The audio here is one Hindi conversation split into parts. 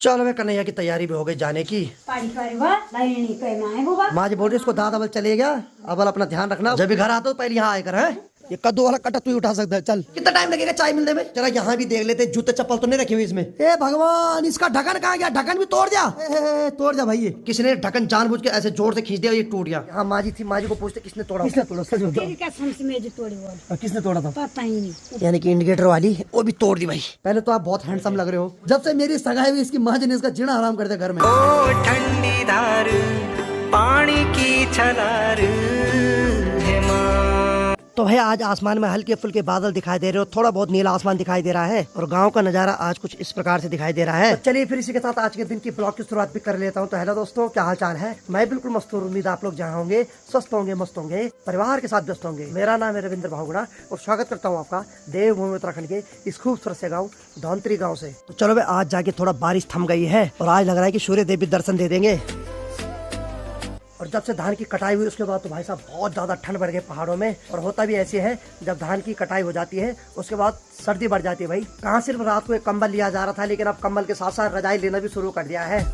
चलो मैं कन्हैया की तैयारी भी हो गई जाने की। माँ जी बोल रही इसको दादा बल चले गया, अब अपना ध्यान रखना, जब भी घर आता हो पहले यहाँ आकर है। ये कद्दू वाला कट्टा तू ही उठा सकता है। चल कितना टाइम लगेगा चाय मिलने में? जरा यहाँ भी देख लेते, जूते चप्पल तो नहीं रखे हुए इसमें। ए भगवान, इसका ढक्कन कहाँ गया? ढक्कन भी तोड़ दिया। तोड़ दिया भाई, ये किसने ढक्कन जानबूझ के ऐसे जोर से खींच दिया, ये टूट गया। हाँ माँ जी थी, माँ जी को पूछते किसने तोड़ा? किसने तोड़ा? सच बताओ किसने तोड़ा था? पता ही नहीं। यानी कि इंडिकेटर वाली वो भी तोड़ दी भाई। पहले तो आप बहुत हैंडसम लग रहे हो, जब से मेरी सगाई हुई इसकी माँ जी ने इसका जीना हराम कर दिया घर में। ओ ठंडी धार पानी की छलार है माँ। तो भाई आज आसमान में हल्के फुल्के बादल दिखाई दे रहे हो, थोड़ा बहुत नीला आसमान दिखाई दे रहा है और गांव का नजारा आज कुछ इस प्रकार से दिखाई दे रहा है। तो चलिए फिर इसी के साथ आज के दिन की ब्लॉग की शुरुआत भी कर लेता हूं। तो हेलो दोस्तों, क्या हाल चाल है? मैं बिल्कुल मस्त हूँ, उम्मीद आप लोग जहाँ होंगे स्वस्थ होंगे, मस्त होंगे, परिवार के साथ व्यस्त होंगे। मेरा नाम है रविंद्र भावगुणा और स्वागत करता हूँ आपका देवभूमि उत्तराखंड के इस खूबसूरत से गाँव धौंतरी गाँव से। तो चलो भाई आज जाके थोड़ा बारिश थम गई है और आज लग रहा है की सूर्य देव भी दर्शन दे देंगे। और जब से धान की कटाई हुई उसके बाद तो भाई साहब बहुत ज़्यादा ठंड बढ़ गई पहाड़ों में। और होता भी ऐसे है, जब धान की कटाई हो जाती है उसके बाद सर्दी बढ़ जाती है भाई। कहाँ सिर्फ रात को एक कंबल लिया जा रहा था, लेकिन अब कंबल के साथ साथ रजाई लेना भी शुरू कर दिया है।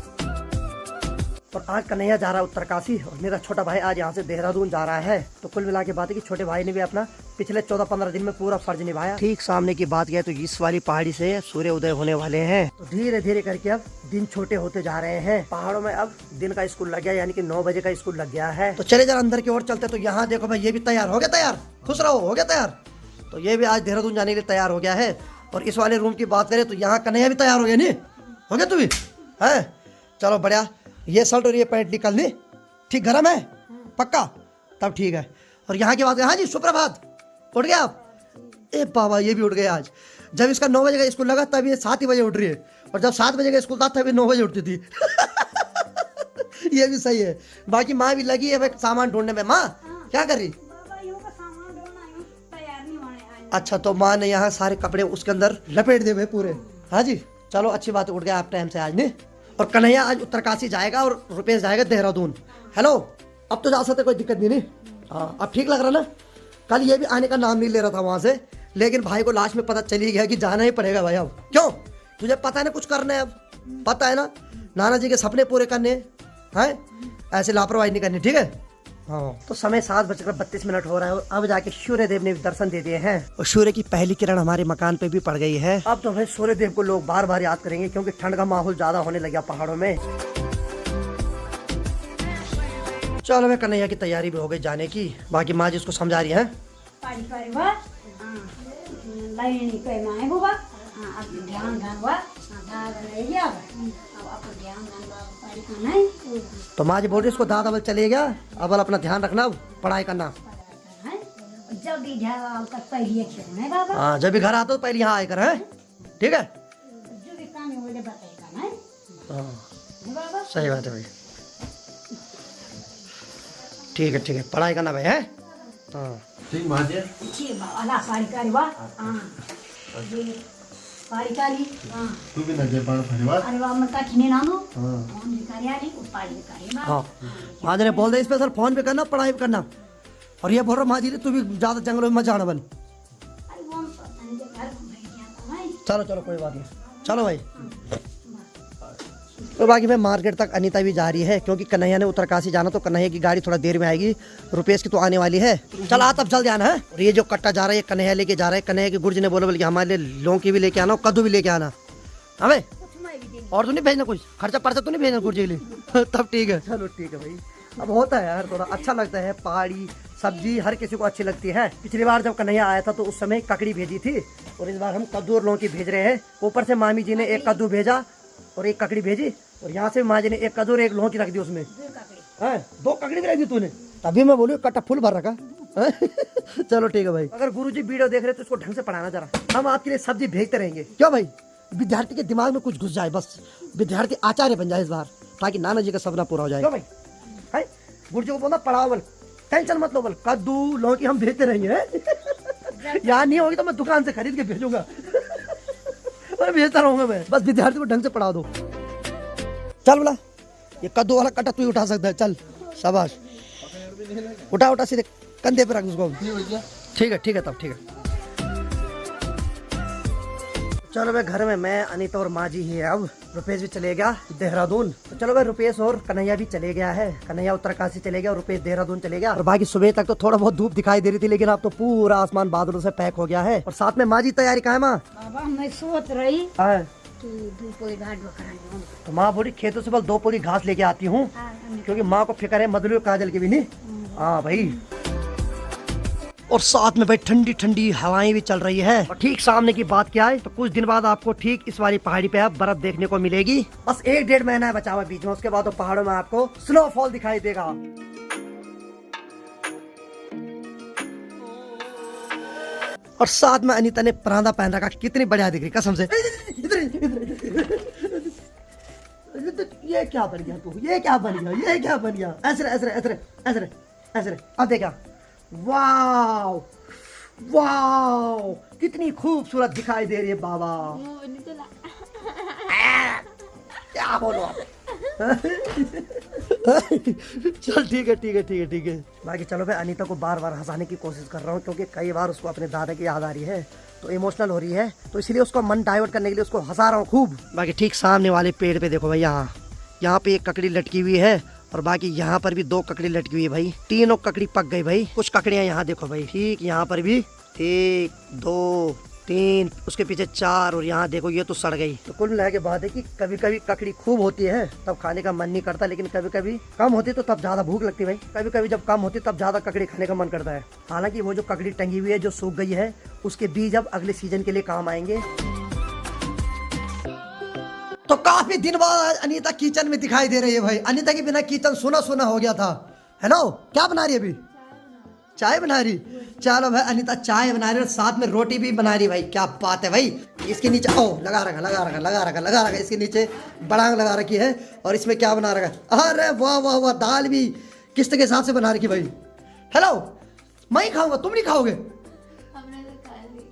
और आज कन्हैया जा रहा है उत्तरकाशी और मेरा छोटा भाई आज यहाँ से देहरादून जा रहा है। तो कुल मिला के बात है कि छोटे भाई ने भी अपना पिछले 14-15 दिन में पूरा फर्ज निभाया। ठीक सामने की बात किया तो इस वाली पहाड़ी से सूर्य उदय होने वाले हैं। तो धीरे धीरे करके अब दिन छोटे होते जा रहे हैं। पहाड़ों में अब दिन का स्कूल लग गया, यानी कि 9 बजे का स्कूल लग गया है। तो चले जरा अंदर की ओर चलते। तो यहाँ देखो भाई, ये भी तैयार हो गया, तैयार, खुश रहो, हो गया तैयार। तो ये भी आज देहरादून जाने के लिए तैयार हो गया है। और इस वाले रूम की बात करें तो यहाँ कन्हैया भी तैयार हो गया, नहीं हो गया तू भी है? चलो बढ़िया। ये शर्ट और ये पैंट निकल ली, ठीक, गर्म है पक्का, तब ठीक है। और यहाँ की बात है, हाँ जी सुप्रभात, उठ गए आप? ए बाबा ये भी उठ गए आज। जब इसका 9 बजे का स्कूल लगा तब ये 7 ही बजे उठ रही है, और जब 7 बजे का स्कूल था तब ये 9 बजे उठती थी। ये भी सही है। बाकी माँ भी लगी है भाई सामान ढूंढने में। माँ क्या कर रही? अच्छा, तो माँ ने यहाँ सारे कपड़े उसके अंदर लपेट दे पूरे। हाँ जी चलो अच्छी बात, उठ गया आप टाइम से आज ने। और कन्हैया आज उत्तरकाशी जाएगा और रुपेश जाएगा देहरादून। हेलो, अब तो जा सकते, कोई दिक्कत नहीं। हाँ अब ठीक लग रहा ना? कल ये भी आने का नाम नहीं ले रहा था वहाँ से, लेकिन भाई को लास्ट में पता चली गया कि जाना ही पड़ेगा भाई। अब क्यों? तुझे पता है ना कुछ करना है, अब पता है ना, नाना जी के सपने पूरे करने हैं, ऐसे लापरवाही नहीं करनी, ठीक है? हाँ। तो समय 7:32 हो रहा है और अब जाके सूर्य देव ने भी दर्शन दे दिए हैं और सूर्य की पहली किरण हमारे मकान पे भी पड़ गई है। अब तो भाई सूर्य देव को लोग बार बार याद करेंगे क्योंकि ठंड का माहौल ज्यादा होने लगा पहाड़ों में। चलो मैं कन्हैया की तैयारी भी हो गई जाने की। बाकी माँ जी उसको समझा रही है। तो माँ जी बोल रही इसको दादा बल चले गया, अब अपना ध्यान रखना, पढ़ाई करना। हाँ जब भी घर आता हो पहले यहाँ आकर है, ठीक है? सही बात है भाई, ठीक है ठीक है, पढ़ाई करना भाई है। हाँ ठीक माँ जी। तू भी नजर पान परिवार। हाँ माँ जी ने बोल दे स्पेशल फोन पे करना, पढ़ाई भी करना। और ये बोल रहा माँ जी ने तू भी ज्यादा जंगलों में मत जाना बन। चलो चलो कोई बात नहीं, चलो भाई। तो बाकी मैं मार्केट तक अनीता भी जा रही है क्योंकि कन्हैया ने उत्तरकाशी जाना, तो कन्हैया की गाड़ी थोड़ा देर में आएगी, रुपेश की तो आने वाली है। चल आ तब जल्द आना है। और ये जो कट्टा जा रहा है कन्हैया लेके जा रहा है। कन्हैया के गुरुजी ने बोला बोले हमारे लिए लौकी भी लेके आना, कद्दू भी लेके आना। हमें और तो नहीं भेजना, कुछ खर्चा पर्चा तो नहीं भेजना गुरुजी के लिए? तब ठीक है, चलो ठीक है भाई। अब होता है यार, थोड़ा अच्छा लगता है, पहाड़ी सब्जी हर किसी को अच्छी लगती है। पिछली बार जब कन्हैया आया था तो उस समय ककड़ी भेजी थी और इस बार हम कद्दू और लौकी भेज रहे हैं। ऊपर से मामी जी ने एक कद्दू भेजा और एक ककड़ी भेजी, और यहाँ से माँ जी ने एक कद्दू और एक लौकी रख दी उसमें। 2 ककड़ी भी रख दी तूने, तभी मैं बोलूँ कट्टा फुल भर रखा। चलो ठीक है भाई। अगर गुरुजी वीडियो देख रहे तो उसको ढंग से पढ़ाना जरा, हम आपके लिए सब्जी भेजते रहेंगे। क्यों भाई? विद्यार्थी के दिमाग में कुछ घुस जाए, बस विद्यार्थी आचार्य बन जाए इस बार, ताकि नाना जी का सपना पूरा हो जाए। क्यों भाई? है गुरुजी को बोलना पढ़ाओ बल, टेंशन मत लो बल, कद्दू लौकी हम भेजते रहेंगे। यहाँ नहीं होगी तो मैं दुकान से खरीद के भेजूंगा। मैं भेजता रहूंगा मैं, बस विद्यार्थी को ढंग से पढ़ा दो। चल बोला ये कद्दू वाला कट्टा तू ही उठा सकता है, चल शाबाश, उठा उठा सीधे कंधे पे रख उसको। ठीक है तब ठीक है। चलो भाई घर में मैं, अनीता और माँ जी ही है। अब रुपेश भी चले गया देहरादून। तो चलो भाई रुपेश और कन्हैया भी चले गया है। कन्हैया उत्तरकाशी चले गया और रुपेश देहरादून चले गया। और बाकी सुबह तक तो थोड़ा बहुत धूप दिखाई दे रही थी, लेकिन अब तो पूरा आसमान बादलों से पैक हो गया है। और साथ में माँ जी तैयारी कहाँ है माँ? बाबा मैं सोच रही हाँ। कि 2 पोई घाट बकरा लूं। तो माँ बोली खेतों से बल 2 पोली घास लेके आती हूँ, क्योंकि माँ को फिक्र है मधुली और काजल की भी नहीं। हाँ भाई। और साथ में भाई ठंडी ठंडी हवाएं भी चल रही है। और ठीक सामने की बात क्या है, तो कुछ दिन बाद आपको ठीक इस वाली पहाड़ी पे अब बर्फ देखने को मिलेगी। बस 1-1.5 महीना है बचा हुआ बीच में, उसके बाद तो पहाड़ों में आपको स्नोफॉल दिखाई देगा। और साथ में अनीता ने परांदा पहन रखा, कितनी बढ़िया दिख रही कसम से। ये क्या बन गया तू, ये क्या बन गया, ये क्या बन गया? ऐसे ऐसे ऐसे ऐसे ऐसे। अब देखा, वाव वाव, कितनी खूबसूरत दिखाई दे रही है बाबा। क्या बोलो आप? चल ठीक है ठीक है ठीक है ठीक है। बाकी चलो भाई अनीता को बार बार हंसाने की कोशिश कर रहा हूँ, क्योंकि कई बार उसको अपने दादा की याद आ रही है, तो इमोशनल हो रही है, तो इसलिए उसको मन डाइवर्ट करने के लिए उसको हंसा रहा हूँ खूब। बाकी ठीक सामने वाले पेड़ पे देखो भाई, यहाँ पे एक ककड़ी लटकी हुई है, और बाकी यहाँ पर भी 2 ककड़ी लटकी हुई है भाई। तीनों ककड़ी पक गई भाई। कुछ ककड़ियाँ यहाँ देखो भाई, ठीक यहाँ पर भी 1 2 3, उसके पीछे 4, और यहाँ देखो ये तो सड़ गई। तो कुल मिला के बात है कि कभी कभी ककड़ी खूब होती है तब खाने का मन नहीं करता, लेकिन कभी कभी कम होती तो तब ज्यादा भूख लगती है भाई। कभी कभी जब कम होती तब ज्यादा ककड़ी खाने का मन करता है। हालांकि वो जो ककड़ी टंगी हुई है जो सूख गई है, उसके बीज अब अगले सीजन के लिए काम आएंगे। तो काफी दिन बाद अनीता किचन में दिखाई दे रही है भाई। अनीता के बिना किचन सुना सुना हो गया था। हेलो, क्या बना रही है अभी? चाय बना रही। चलो भाई अनीता चाय बना रही है और साथ में रोटी भी बना रही भाई। क्या बात है भाई। इसके नीचे ओ लगा रखा इसके नीचे बड़ांग लगा रखी है, और इसमें क्या बना रखा? अरे वाह वाह वाह, दाल भी किस्त के हिसाब से बना रखी भाई। हेलो, मैं ही खाऊंगा, तुम नहीं खाओगे?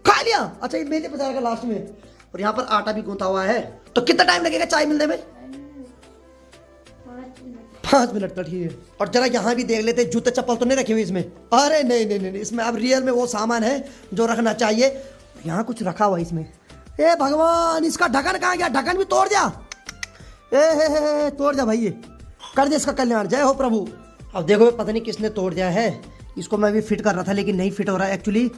खा लिया। अच्छा, ये मेरे बचा रखा लास्ट में, और यहाँ पर आटा भी गूंथा हुआ है। तो कितना टाइम लगेगा चाय मिलने में? 5 मिनट तो ठीक है। और जरा यहाँ भी देख लेते, जूते चप्पल तो नहीं रखे हुए इसमें? अरे नहीं नहीं नहीं, इसमें अब रियल में वो सामान है जो रखना चाहिए। यहाँ कुछ रखा हुआ है इसमें। ए भगवान, इसका ढक्कन कहाँ गया? ढक्कन भी तोड़ दिया। ए तोड़ दिया भाई, ये कर दे इसका कल्याण, जय हो प्रभु। अब देखो पता नहीं किसने तोड़ दिया है इसको। मैं भी फिट कर रहा था लेकिन नहीं फिट हो रहा है एक्चुअली।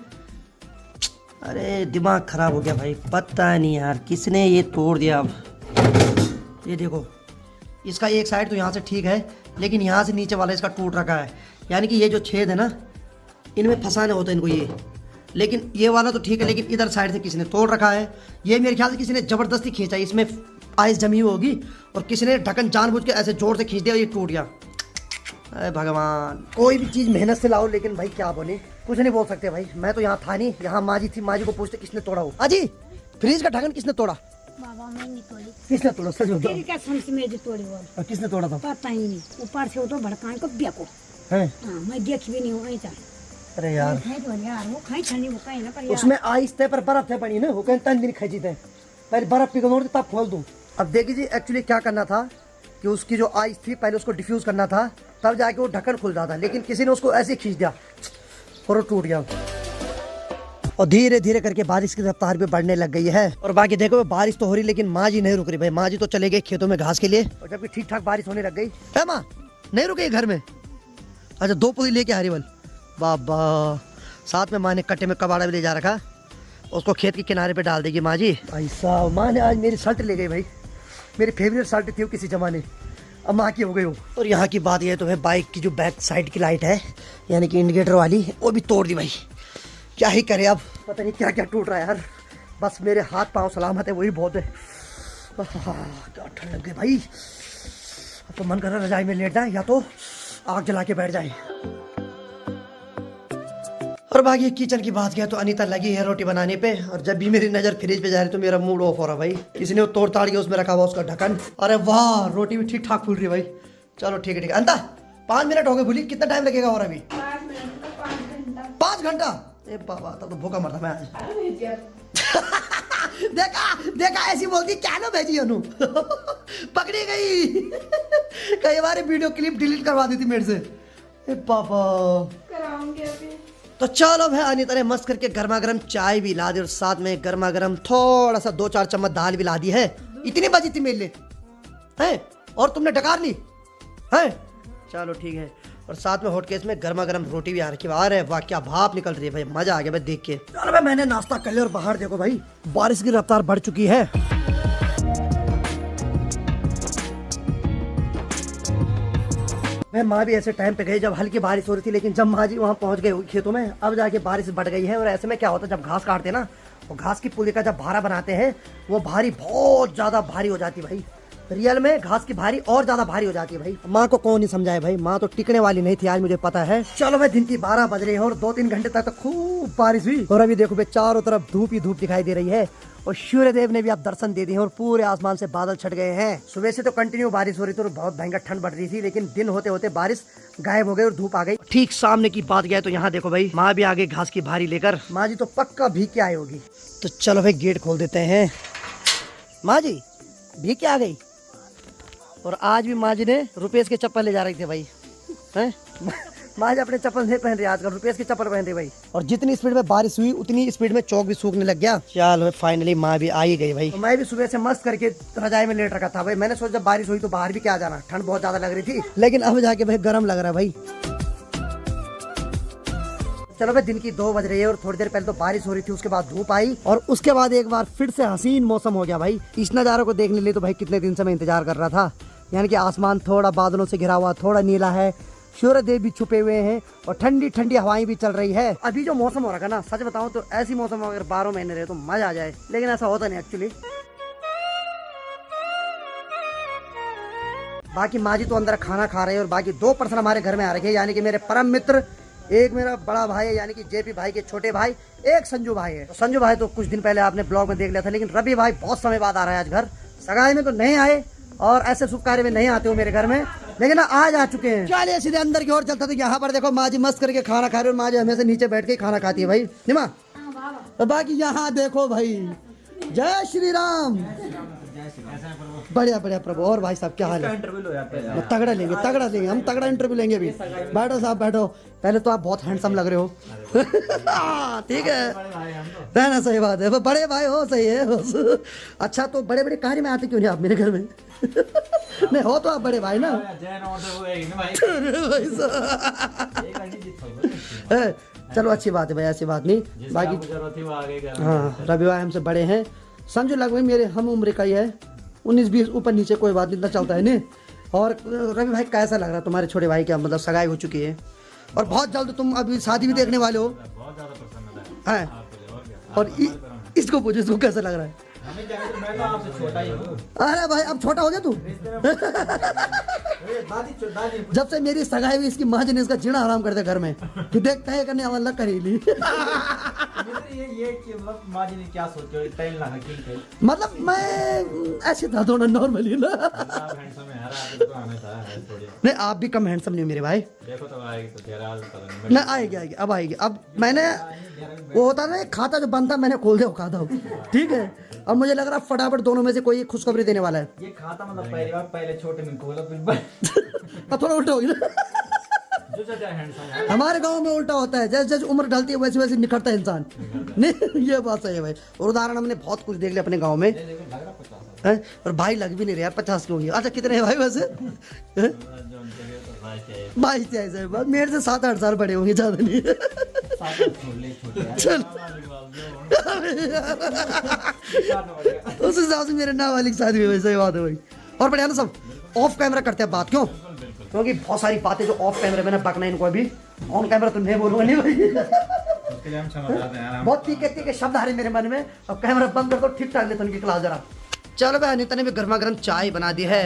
अरे दिमाग खराब हो गया भाई, पता नहीं यार किसने ये तोड़ दिया। अब ये देखो, इसका एक साइड तो यहाँ से ठीक है, लेकिन यहाँ से नीचे वाला इसका टूट रखा है। यानी कि ये जो छेद है ना, इनमें फंसाने होता है इनको ये। लेकिन ये वाला तो ठीक है, लेकिन इधर साइड से किसी ने तोड़ रखा है। ये मेरे ख्याल से किसी ने ज़बरदस्ती खींचा, इसमें आइस जमी हुई होगी, और किसी ने ढक्कन जानबूझ के ऐसे जोर से खींच दिया और ये टूट गया। अरे भगवान, कोई भी चीज़ मेहनत से लाओ, लेकिन भाई क्या बोले, कुछ नहीं बोल सकते भाई। मैं तो यहाँ था नहीं, यहाँ माँ जी थी, माँ जी को पूछते किसने तोड़ा हो। अजी, फ्रिज का ढक्कन किसने तोड़ा? बाबा मैं नहीं तोड़ी। किसने तोड़ा? सच बताओ। तेरी क्या समझ में जो तोड़ी वो? किसने तोड़ा था? पता ही नहीं। ऊपर से वो तो भड़काए को बेको है। हाँ, मैं देख भी नहीं हूँ ऐसा। अरे यार, यार वो खाई छानी वो कहीं ना पर उसमें आइस थे पर बर्फ थे पड़ी ना, वो कहीं 3 दिन खींची थे। पहले बर्फ पिघलोड़ तब खोल दूँ। अब देखिए जी, एक्चुअली क्या करना था कि उसकी जो आइस थी पहले उसको डिफ्यूज करना था, तब जाके वो ढक्कन खुल जाता, लेकिन किसी ने उसको ऐसे खींच दिया और वो टूट गया। और धीरे धीरे करके बारिश की रफ्तार भी बढ़ने लग गई है। और बाकी देखो बारिश तो हो रही, लेकिन माँ जी नहीं रुक रही भाई। माँ जी तो चले गए खेतों में घास के लिए, और जबकि ठीक ठाक बारिश होने लग गई है। माँ नहीं रुके घर में? अच्छा, 2 पूरी लेके आ रही बल। बाबा, साथ में माँ ने कट्टे में कबाड़ा भी ले जा रखा, उसको खेत के किनारे पे डाल देगी माँ जी। भाई साहब, माँ ने आज मेरी शर्ट ले गई भाई। मेरी फेवरेट शर्ट थी वो किसी जमाने, अब माँ की हो गई हो। और यहाँ की बात यह तो है, बाइक की जो बैक साइड की लाइट है, यानी कि इंडिकेटर वाली, वो भी तोड़ दी भाई। क्या ही करे अब, पता नहीं क्या क्या टूट रहा है यार। बस मेरे हाथ पांव सलामत है, वही बहुत है। क्या ठंड लग गई भाई। अब तो मन कर रहा है रजाई में लेट जाए या तो आग जला के बैठ जाए। और बाकी किचन की बात किया तो अनीता लगी है रोटी बनाने पे, और जब भी मेरी नजर फ्रिज पे जा रही तो मेरा मूड ऑफ हो रहा भाई। किसी ने वो तोड़ ताड़ के उसमें रखा हुआ उसका ढक्कन। अरे वाह, रोटी भी ठीक ठाक फूल रही है भाई। चलो ठीक है ठीक है। अंता 5 मिनट हो गए भूली, कितना टाइम लगेगा और अभी? 5 घंटा। ए बाबा, तब तो भूखा मरता मैं आज। देखा देखा, ऐसी बोलती क्या ना भेजी अनु। पकड़ी गई। कई बार वीडियो क्लिप डिलीट करवा दी थी मेरे से। ए बाबा, कराऊंगी अभी। तो चलो भाई अनीता ने मस्त करके गर्मा गर्म चाय भी ला दी और साथ में गर्मा गर्म थोड़ा सा 2-4 चम्मच दाल भी ला दी है। इतनी बची थी मेरे लिए है और तुमने डकार ली है। चलो ठीक है। और साथ में हॉटकेस में गर्मा गर्म रोटी भी आ रखी है। अरे वाह क्या भाप निकल रही है भाई, मजा आ गया भाई देख के। चलो भाई मैंने नाश्ता कर लिया और बाहर देखो भाई बारिश की रफ्तार बढ़ चुकी है। मैं माँ भी ऐसे टाइम पे गई जब हल्की बारिश हो रही थी, लेकिन जब माँ जी वहाँ पहुँच गए खेतों में अब जाके बारिश बढ़ गई है। और ऐसे में क्या होता है जब घास काटते हैं ना, वो घास की पुली का जब भारा बनाते हैं वो भारी बहुत ज्यादा भारी हो जाती है भाई। रियल में घास की भारी और ज्यादा भारी हो जाती है भाई। माँ को कौन नहीं समझाए भाई, माँ तो टिकने वाली नहीं थी आज मुझे पता है। चलो भाई दिन की 12 बज रही है और 2-3 घंटे तक तो खूब बारिश हुई और अभी देखो भाई चारों तरफ धूप ही धूप दिखाई दे रही है और सूर्य देव ने भी अब दर्शन दे दिए हैं और पूरे आसमान से बादल छट गए हैं। सुबह से तो कंटिन्यू बारिश हो रही थी और बहुत भयंकर ठंड बढ़ रही थी, लेकिन दिन होते होते बारिश गायब हो गई और धूप आ गई। ठीक सामने की बात गया तो यहाँ देखो भाई माँ भी आगे घास की भारी लेकर। माँ जी तो पक्का भीग के आई होगी। तो चलो भाई गेट खोल देते हैं। माँ जी भीग के आ गई और आज भी माँ जी ने रुपेश के चप्पल ले जा रही थी भाई हैं। माँ जी अपने चप्पल नहीं पहन रही आजकल, रुपेश की चप्पल पहन रही भाई। और जितनी स्पीड में बारिश हुई उतनी स्पीड में चौक भी सूखने लग गया। चलो फाइनली माँ भी आ ही गई भाई। तो मैं भी सुबह से मस्त करके रजाई में लेट रखा था भाई। मैंने सोचा जब बारिश हुई तो बाहर भी क्या जाना, ठंड बहुत ज्यादा लग रही थी, लेकिन अब जाके भाई गर्म लग रहा है भाई। चलो भाई दिन की 2 बज रही है और थोड़ी देर पहले तो बारिश हो रही थी, उसके बाद धूप आई और उसके बाद एक बार फिर से हसीन मौसम हो गया भाई। इस नज़ारों को देखने के लिए तो भाई कितने दिन से मैं इंतजार कर रहा था। यानी कि आसमान थोड़ा बादलों से घिरा हुआ, थोड़ा नीला है, सूर्य देव भी छुपे हुए हैं और ठंडी ठंडी हवाएं भी चल रही है। अभी जो मौसम हो रहा है ना, सच बताऊं तो ऐसी मौसम अगर 12 महीने रहे तो मजा आ जाए, लेकिन ऐसा होता नहीं एक्चुअली। बाकी माँ जी तो अंदर खाना खा रहे हैं और बाकी 2 पर्सन हमारे घर में आ रखे हैं, यानी कि मेरे परम मित्र। एक मेरा बड़ा भाई है यानी कि जेपी भाई के छोटे भाई, एक संजू भाई है। तो संजू भाई तो कुछ दिन पहले आपने ब्लॉग में देख लिया था, लेकिन रवि भाई बहुत समय बाद आ रहा है आज घर। सगाई में तो नहीं आए और ऐसे शुभ कार्य में नहीं आते हो मेरे घर में, लेकिन आज आ चुके हैं। चलिए सीधे अंदर की ओर चलता था। यहाँ पर देखो माँ जी मस्त करके खाना खा रही है और माँ जी हमेशा नीचे बैठ के खाना खाती है भाई निमा। और बाकी यहाँ देखो भाई जय श्री राम। बढ़िया बढ़िया प्रभु। और भाई साहब क्या हाल है? तगड़ा लेंगे हम तगड़ा इंटरव्यू लेंगे अभी। बैठो साहब बैठो। पहले तो आप बहुत हैंडसम लग रहे हो। ठीक है ना, सही बात है, बड़े भाई हो, सही है। अच्छा तो बड़े बड़े कार्य में आते क्यों नहीं आप मेरे घर में? नहीं हो तो आप बड़े भाई ना। चलो अच्छी बात है भाई, ऐसी बात नहीं। बाकी हाँ रवि भाई हमसे बड़े हैं, समझो लगभग मेरे हम उम्र का ही है, 19-20 ऊपर नीचे कोई बात नहीं, इतना चलता है नहीं। और रवि भाई कैसा लग रहा है तुम्हारे छोटे भाई? क्या मतलब सगाई हो चुकी है और बहुत जल्द तुम अभी शादी भी देखने वाले हो हैं? और इसको पूछो इसको कैसा लग रहा है? मैं तो आपसे छोटा ही हूँ। अरे भाई अब छोटा हो गया तू। जब से मेरी सगाई हुई इसकी माँ जी ने इसका जीना हराम कर दिया घर में कि देखता है करने वाला करेली। ये मतलब माँ जी ने क्या सोचा टाइम लगा कि मतलब मैं ऐसे था थोड़ा नॉर्मली ना। नहीं आप भी कम हैंडसम नहीं हो मेरे भाई। देखो तो आएगी तो नहीं आएगी अब आएगी। अब मैंने वो होता ना खाता जो बनता मैंने खोल दिया खाता हूँ, ठीक है। अब मुझे लग रहा है फटाफट दोनों में से कोई खुशखबरी देने वाला है। ये खाता मतलब पहली बार पहले छोटे में खोला फिर थोड़ा उल्टा हो गया। जो ज्यादा हैंडसम है हमारे गांव में उल्टा होता है, जैसे जैसे उम्र ढलती है वैसे वैसे निखरता है इंसान। नहीं ये बात सही है भाई। और उदाहरण हमने बहुत कुछ देख लिया अपने गांव में है? और भाई लग भी नहीं रहा 50 के होंगे। अच्छा कितने हैं भाई वैसे? 22-23 है, मेरे से 7-8 साल बड़े होंगे, ज्यादा नहीं। चल उस हिसाब से मेरे नाबालिग शादी में वैसे ही बात है भाई। और बढ़िया ना सब ऑफ कैमरा करते हैं बात, क्यों? क्योंकि बहुत सारी बातें जो ऑफ कैमरे में ना बकना इनको, अभी ऑन कैमरा तो नहीं बोलूंगा नहीं भाई। उसके लिए हम क्षमा चाहते हैं। बहुत तीखे तीखे शब्द आ रहे मेरे मन में। अब कैमरा बंद कर दो, ठीक ठाक लेते उनकी क्लास जरा। चलो भाई अनीता ने भी गर्मा गर्म चाय बना दी है।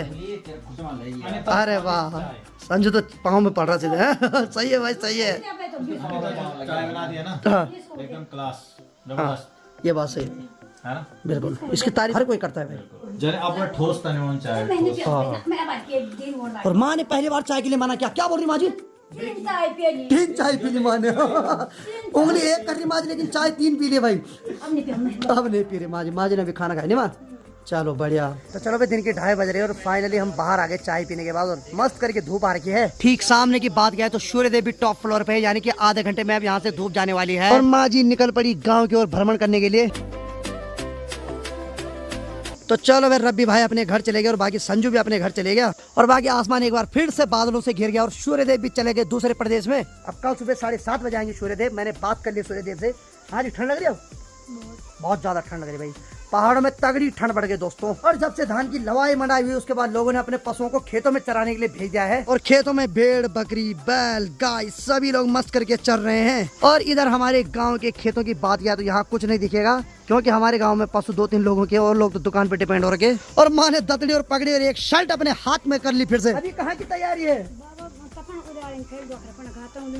अरे वाह संजू तो पाँव में पड़ रहा सीधे। सही है भाई सही है। चाय बना दिया ना हाँ एकदम क्लास ये बात सही है ना, बिल्कुल। इसकी तारीफ हर कोई करता है भाई। जने अपना ठोस तने चाय और माँ ने पहली बार चाय के लिए माना। क्या बोल रही माँ जी? 3 चाय पी ली माँ ने। उंगली 1 कर रही माँ जी, लेकिन चाय 3 पी ली भाई। अब नहीं पी रही माँ जी। माँ जी ने भी खाना खाया नहीं माँ? चलो बढ़िया। तो चलो भाई दिन के 2:30 बज रहे हैं और फाइनली हम बाहर आ गए चाय पीने के बाद और मस्त करके धूप आ रखी है। ठीक सामने की बात क्या है तो सूर्यदेव भी टॉप फ्लोर पे है, यानी कि आधे घंटे में अब यहाँ से धूप जाने वाली है और माँ जी निकल पड़ी गाँव की ओर भ्रमण करने के लिए। तो चलो फिर रब्बी भाई अपने घर चले गए और बाकी संजू भी अपने घर चले गया और बाकी आसमान एक बार फिर से बादलों से घिर गया और सूर्यदेव भी चले गए दूसरे प्रदेश में। अब कल सुबह 7:30 बजे आएंगे सूर्यदेव। मैंने बात कर ली सूर्यदेव से। हाँ जी, ठंड लग रही है? बहुत ज्यादा ठंड लग रही है भाई, पहाड़ों में तगड़ी ठंड बढ़ गई दोस्तों। और जब से धान की लवाई मंडाई हुई उसके बाद लोगों ने अपने पशुओं को खेतों में चराने के लिए भेज दिया है और खेतों में भेड़ बकरी बैल गाय सभी लोग मस्त करके चर रहे हैं। और इधर हमारे गांव के खेतों की बात किया तो यहाँ कुछ नहीं दिखेगा क्योंकि हमारे गांव में पशु 2-3 लोगों के और लोग तो दुकान पे डिपेंड हो रखे। और माँ ने दतड़ी और पगड़ी और एक शर्ट अपने हाथ में कर ली फिर से। अभी कहाँ की तैयारी है?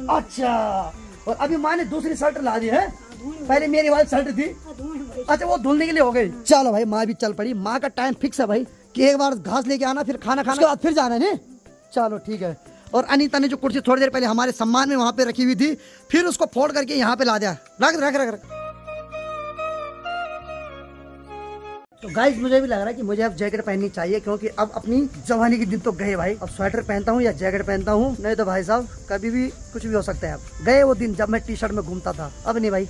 अच्छा, और अभी माँ ने दूसरी शर्ट ला दी है, पहले मेरी वाली शर्ट थी। अच्छा, वो धुलने के लिए हो गई। चलो भाई माँ भी चल पड़ी। माँ का टाइम फिक्स है भाई कि एक बार घास लेके आना फिर खाना खाना उसके बाद फिर जाना है। चलो ठीक है। और अनीता ने जो कुर्सी थोड़ी देर पहले हमारे सम्मान में वहाँ पे रखी हुई थी फिर उसको फोड़ करके यहाँ पे ला दिया। रख रख रख रख। तो गाइस मुझे भी लग रहा है कि मुझे अब जैकेट पहननी चाहिए क्योंकि अब अपनी जवानी के दिन तो गए भाई। अब स्वेटर पहनता हूँ या जैकेट पहनता हूँ, नहीं तो भाई साहब कभी भी कुछ भी हो सकता है। अब गए वो दिन जब मैं टी शर्ट में घूमता था, अब नहीं भाई,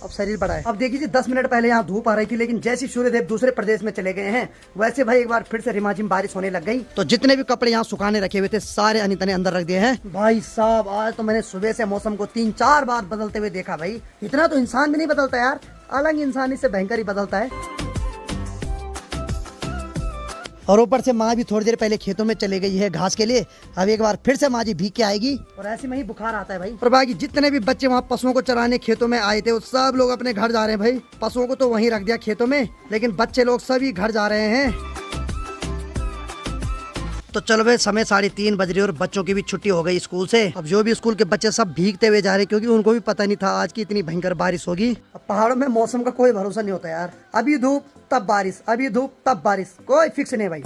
अब शरीर बड़ा है। अब देखिए 10 मिनट पहले यहाँ धूप आ रही थी लेकिन जैसे सूर्यदेव दूसरे प्रदेश में चले गए हैं वैसे भाई एक बार फिर से रिमाझिम बारिश होने लग गई। तो जितने भी कपड़े यहाँ सुखाने रखे हुए थे सारे अनीता ने अंदर रख दिए हैं। भाई साहब आज तो मैंने सुबह से मौसम को 3-4 बार बदलते हुए देखा भाई। इतना तो इंसान भी नहीं बदलता यार, अलग इंसान इससे भयंकर ही बदलता है। और ऊपर से माँ भी थोड़ी देर पहले खेतों में चले गई है घास के लिए। अब एक बार फिर से माँ जी भीग के आएगी और ऐसे में ही बुखार आता है भाई। और बाकी जितने भी बच्चे वहाँ पशुओं को चराने खेतों में आए थे वो सब लोग अपने घर जा रहे हैं भाई। पशुओं को तो वहीं रख दिया खेतों में लेकिन बच्चे लोग सभी घर जा रहे हैं। तो चलो भाई समय 3:30 बज रही और बच्चों की भी छुट्टी हो गई स्कूल से। अब जो भी स्कूल के बच्चे सब भीगते हुए जा रहे क्योंकि उनको भी पता नहीं था आज की इतनी भयंकर बारिश होगी। अब पहाड़ों में मौसम का कोई भरोसा नहीं होता यार, अभी धूप तब बारिश, अभी धूप तब बारिश, कोई फिक्स नहीं भाई।